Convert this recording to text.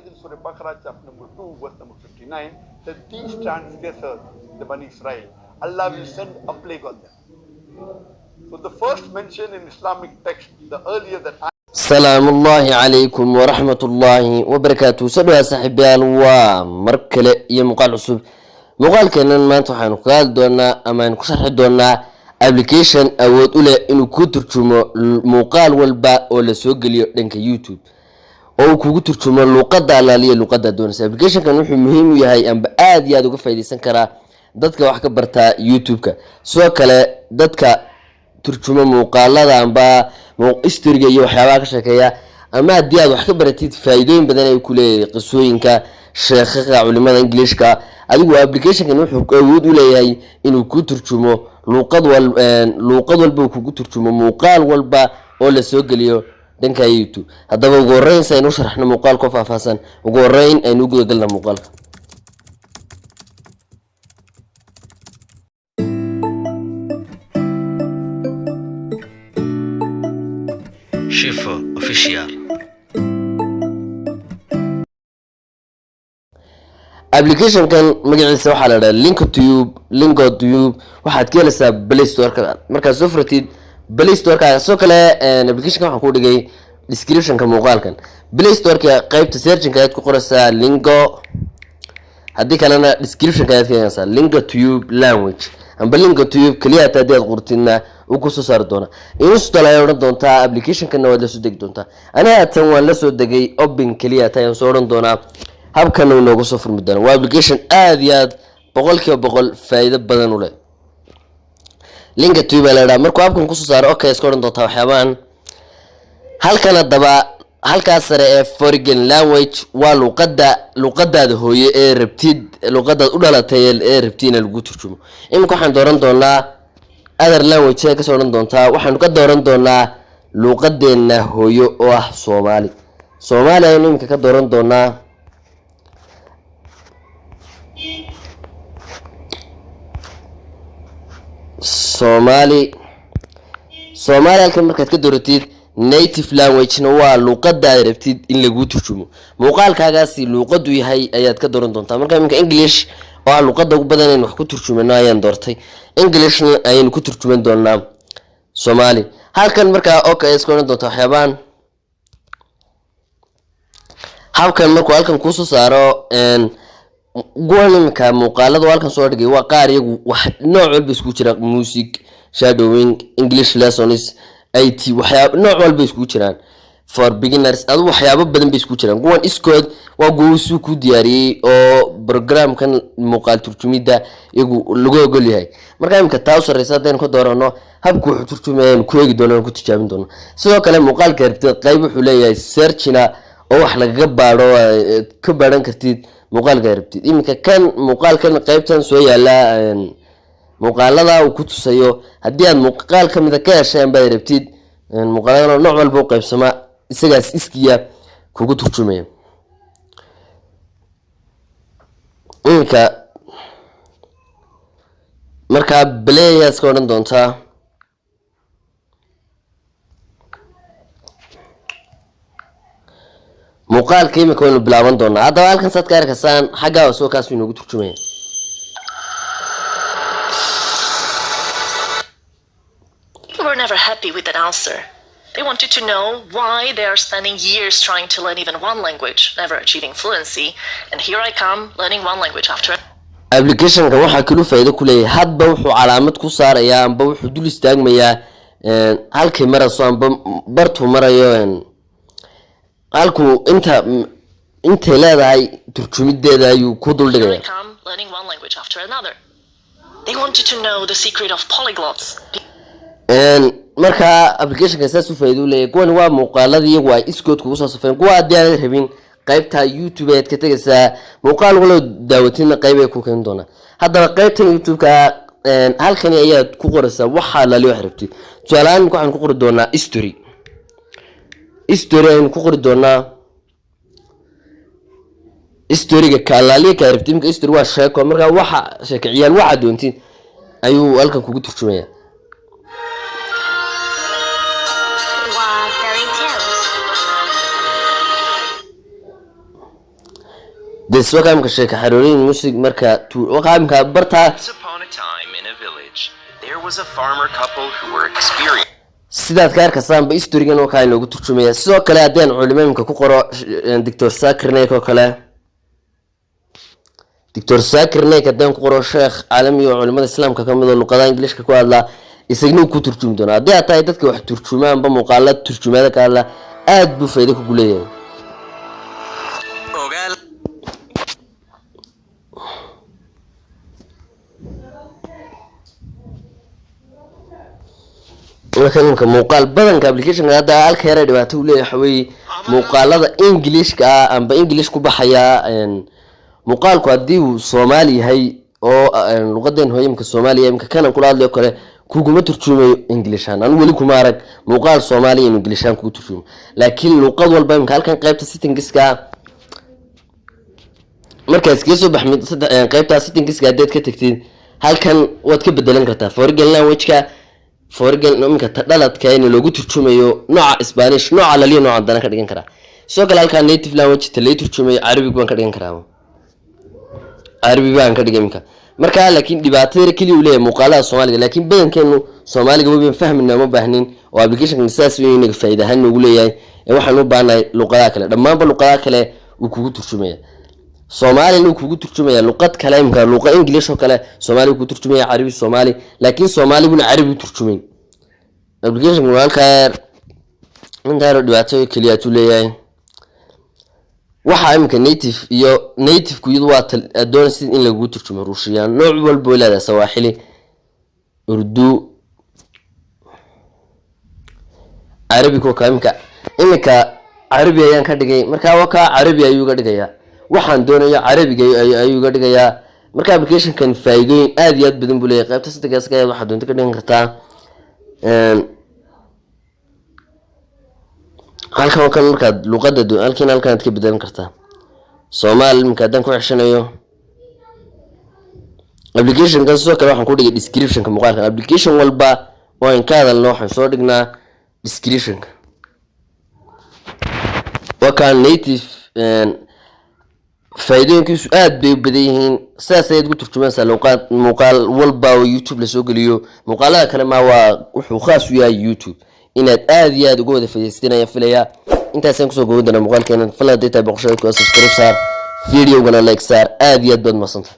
in Surah Baqarah chapter number 2 verse number 59 that these transgressors, the Bani Israel, Allah will send a plague on them. So the first mention in Islamic text, the earlier that السلام الله عليكم ورحمة الله وبركاته. سبع صاحبيال ومركلة يا مقال عصب مقال كنا ما نتوحنا قال دونا أما نكسر دونا application أو تقول إنه كتر شو مقال والباء ولا سوق اللي لينك يوتيوب أو كتر شو اللقطة على ليه اللقطة دونا application كان وحي مهم وياهي أم بآد يا دوك فايدة سنكرا دتك واحد برتا يوتيوب كا سواء كلا دتك turjumo muuqaalada amba istiriga iyo waxyaabaha ka shaqeeya ama hadii aad wax ka baratid faa'iidooyin badan ay ku leeyahay qisooyinka sheekhaga culimada Englishka adigu application-kan wuxuu awood u leeyahay inuu ku turjumo luqad walba uu ku turjumo muuqaal walba oo la soo galiyo dhanka YouTube. Haddaba ugu horeyn saynu sharaxno muuqaalka faahfaahsan ugu horeyn aynu guda galno muuqaalka. Shifo official application kan magaciisa waxa la yiraahdaa Linktube waxaad ka helaysaa Play Store ka marka soo furtid Play Store ka soo kale application kan waxaan ku dhigay description ka muuqaalkan Play Store ka qaybta searching ka aad ku qoraysaa lingo hadii kalena description ka aad ka helaysaa Linktube language amba Linktube kaliya aad qortina oo ku soo saar doona install ay oran doonta application kan waa la soo degi doonta ana tan waan la soo degay open kaliya tahay soo oran doona habkan uu noogu soo furmi doona waa application aad iyo aad boqolkiiba faa'iido badan u leh Linktube la raad markuu habkan ku soo saaro okay iska oran doonta waxyaabahan halkan daba halkaas sare ee foreign language waa luqadaada hooyo ee rabtid luqadaad u dhalatay ee rabtina lagu turjumo imika waxaan dooran doonaa other language ka soo oran doonta waxaan ka dooran doonaa luqadeena hooyo oo ah Soomaali aynu imika ka dooran doonaa Soomaali halkan markaad ka dooratid native language waa luqadaad rabtid in lagu turjumo muuqaalkaagaasi luqadu yahay ayaad ka dooran doontaa marka imika English oo luqada ugu badan in wax ku turjumano ayaan doortay English ayaan ku turjuman doonaa Soomaali halkan marka okay iska oran doonta waxyaabahan halkan markuu halkan ku soo saaro go'aanka muuqaalada halkan soo dhigay waa qaar iyagu wax nooc walba isku jira music shadowing English lessons IT waxyaabo nooc walba isku jiraan for beginners adu waxyaabo badan bay isku jiraan kuwan iskood waa go'aansu ku diyaariyay oo programkan muuqaal turjumida iyagu lagu ogol yahay marka imka taa sareysa hadaan ku doorano habku wuxuu turjumayaan ku eegi doonaan ku tijaabin doonaa sidoo kale muuqaalka rabtid qayb wuxuu leeyahay searchina oo wax laga baaro ka baaran kartid muuqaalka rabtid imika kan muuqaalkan qaybtan soo yaala muuqaalada uu ku tusayo hadii aad muuqaal kamid ka heshaan baad rabtid muuqaalada nooc walba u qaybsama isagaas iskiya kugu turjumaya imika marka players ka oran doonta muuqaalka imika waynu bilaaban doonaa hadaba halkan saad ka arkaysaan xagga soo kaas inuu turjumaya We're never happy with that answer. They wanted to know why they are spending years trying to learn even one language, never achieving fluency, and here I come learning one language after application ka waxa kale faa'iido ku leeyahay hadba wuxuu calaamad ku saarayaa amba wuxuu dul istaagmayaa halkii maraso amba bartu marayo halku inta leedahay turjumideeda ayuu ku dul dhigaya learning one language after another. They wanted to know the secret of polyglots. marka application ka saas u faa'iido leeyahay kuwan waa muuqaaladii iyagu ay iskood kugu soo safeen kuwa hadii aan rabin qaybta YouTube aad ka tagaysaa muuqaal wala daawatina qayb ay ku keen doona haddaba qaybta YouTube ka halkan ayaad ku qoraysaa waxa la leeyahay rabtid su'aalaan waxaan ku qori doonaa history ayaan ku qori doonaa history-ga kalaaliye ka rabtid imka history waa sheeko marka waxa sheekiyaan waxa doontiin ayuu halkan kugu turjumaya this waa kaamka sheeka xaroorin music marka waa kaamka barta Once upon a time in a village, there was a farmer couple who were experienced. sidaad ka arkasaan ba historigan oo kale loogu turjumaya sidoo kale hadaan culimada ku qoro Dr. Zakir Naik oo kale Dr. Zakir Naik hadaan ku qoro sheekh caalami oo culimada islaamka kamid ah luqada Ingiriiska ku hadla isagna ku turjumi doona hadii ay dadka wax turjumaan ba muuqaalada turjumada ka hadla aad buu faa'iido ku leeyahay Ogaal marka muuqaal badan ka application hada halka yar dhibaato u leeyahay way muuqaalada Ingiriiska amba English ku baxaya muuqaalku hadii uu Soomaali yahay oo luqadan hooyamka Soomaaliya imka kana kula hadlayo kale kuguma turjumayo Englishan aan wali kuma arag muuqaal Soomaali iyo Englishan ku turjumo laakiin luqad walba imka halkan qaybta settingska markaas ka soo baxmid qaybta settingska hadeed ka tagtid halkan waad ka bedelan kartaa foreign language-ka foreign imka dhaladka in loogu turjumayo nooca Spanish nooca laliyo nooca dana ka dhigan karaa soo kale halkan native language tala turjumayo Arabic baan ka dhigan karaa Arabic baan ka dhigan imka marka laakiin dhibaatada kaliya u leeyahay muuqaalada Soomaaliga laakiin badankeenu Soomaaliga waba fahminaa ma baahnin oo application saas weyn inaga faa'iido ahaan ugu leeyahay waxaan u baahnahay luqadaha kale dhammaan luqadaha kale uu kugu turjumaya Soomaali uu kugu turjumaya luqad kale imka luqad English oo kale Soomaali ku turjumaya Arabic Soomaali laakiin Soomaali buna Arabic turjumin application walka inta dhibaato kaliya u leeyahay waxa imka native ku yadu waa adoonsid in lagu turjumo Ruushiyaan nooc walba walaada Sawaaxili Urdu Arabic oo kaamka imka Arabic ayaan ka dhigay marka waka Arabic ayuu ga dhigaya waxaan doonayaa Arabic ayuu ga dhigaya marka application kan faa'iidooyin aad iyo aad badan buu leeyahay qaybta saddex ka waxa doonta ka dhigan kartaa halkan kan marka luqada halkan ka bedelan kartaa Soomaali imka hadan ku xishanayo application kan soo kale waxaan ku dhigay description ka muuqaalka application walba oo in ka hadalno waxaan soo dhignaa description ka waka native faa'iidooyinkiisu aad bay u badan yihiin saas ay ugu turjumaysaa muuqaal walba oo YouTube la soo geliyo muuqaalada kale ma waa wuxuu khaas u yahay YouTube inaad aad iyo aad uga wada faa'iideysanayaan filaya intaas aan ku soo go'o doona muuqaalkeena falaadayta boqoshada ku subscribe saar video gana like saar aad iyo aad baad maasanta